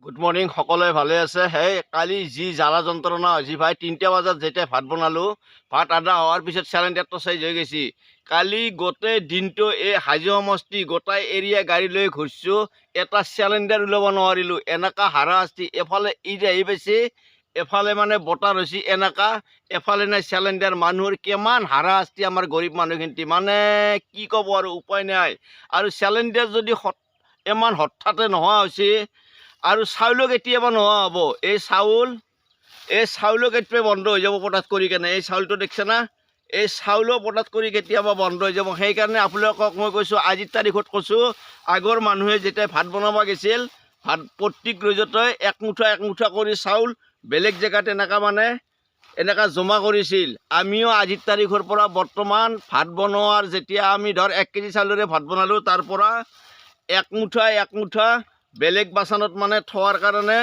Good morning সকলোৱে ভালে আছে। সেই কালি যি জ্বালা যন্ত্ৰণা হৈছে ভাই, 3টা বজাত যেতিয়া ভাত বনালোঁ, ভাত আধা হোৱাৰ পিছত চিলিণ্ডাৰটো চাইজ হৈ গৈছে। কালি গোটেই দিনটো এই হাজো সমষ্টি গোটাই এৰিয়া গাড়ী লৈ ঘূৰিছোঁ, এটা চিলিণ্ডাৰ ওলাব নোৱাৰিলোঁ। এনেকুৱা হাৰাশাস্তি, এফালে ঈদ আহি পাইছে, এফালে মানে বতাহ হৈছে এনেকুৱা, এফালে নাই চিলিণ্ডাৰ। মানুহৰ কিমান হাৰাশাস্তি, আমাৰ গৰীব মানুহখিনি মানে কি ক'ব আৰু, উপায় নাই। আৰু চিলিণ্ডাৰ যদি ইমান হঠাতে নোহোৱা হৈছে, আৰু চাউলো কেতিয়াবা নোহোৱা হ'ব। এই চাউলো কেতিয়াবা বন্ধ হৈ যাব পটাত কৰি কেনে। এই চাউলটো দেখিছে না, এই চাউলো পটাত কৰি কেতিয়াবা বন্ধ হৈ যাব। সেইকাৰণে আপোনালোকক মই কৈছোঁ, আজিৰ তাৰিখত কৈছোঁ, আগৰ মানুহে যেতিয়া ভাত বনাব গৈছিল, ভাত প্ৰত্যেক ৰজতে একমুঠা কৰি চাউল বেলেগ জেগাত এনেকুৱা জমা কৰিছিল। আমিও আজিৰ তাৰিখৰ পৰা বৰ্তমান ভাত বনোৱাৰ যেতিয়া আমি 1 কেজি চাউলেৰে ভাত বনালোঁ, তাৰ পৰা একমুঠা বেলেগ বাচনত থোৱাৰ কাৰণে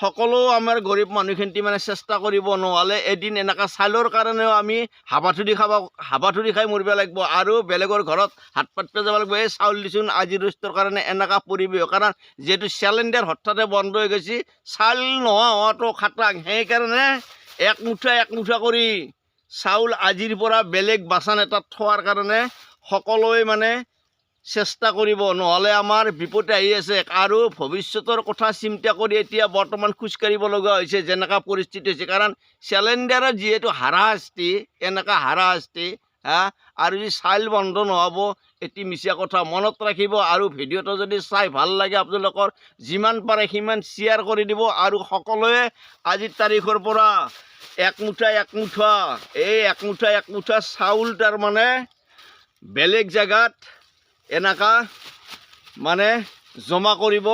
সকলো আমাৰ গৰীব মানুহখিনি চেষ্টা কৰিব। নহ'লে এদিন এনেকুৱা চাউলৰ কাৰণেও আমি হাবাথুৰি খাই মৰিব লাগিব, আৰু বেলেগৰ ঘৰত হাত পাতিব যাব লাগিব। এই চাউল দিচোন আজিৰ ৰুষ্টৰ কাৰণে এনেকুৱা পৰিৱেশ, কাৰণ যিহেতু চিলিণ্ডাৰ হঠাতে বন্ধ হৈ গৈছে, চাউল নোহোৱা হোৱাটো খাটাং। সেইকাৰণে একমুঠা কৰি চাউল আজিৰ পৰা বেলেগ বাচন এটাত থোৱাৰ কাৰণে সকলোৱে চেষ্টা কৰিব, নহ'লে আমাৰ বিপদ আহি আছে। আৰু ভৱিষ্যতৰ কথা চিন্তা কৰি এতিয়া বৰ্তমান খোজকাঢ়িব লগা হৈছে, যেনেকুৱা পৰিস্থিতি হৈছে। কাৰণ চিলিণ্ডাৰৰ যিহেতু হাৰাশাস্তি, এনেকুৱা হাৰাশাস্তি আৰু যি চাউল বন্ধ নহ'ব, এটি মিছা কথা মনত ৰাখিব। আৰু ভিডিঅ'টো যদি চাই ভাল লাগে, আপোনালোকৰ যিমান পাৰে সিমান শ্বেয়াৰ কৰি দিব। আৰু সকলোৱে আজিৰ তাৰিখৰ পৰা একমুঠা এই একমুঠা চাউল বেলেগ জেগাত এনেকুৱা জমা কৰিব।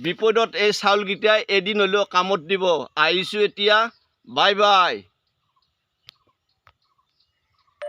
বিপদত এই চাউলকেইটা এদিন হ'লেও কামত দিব। আহিছোঁ এতিয়া, বাই বাই।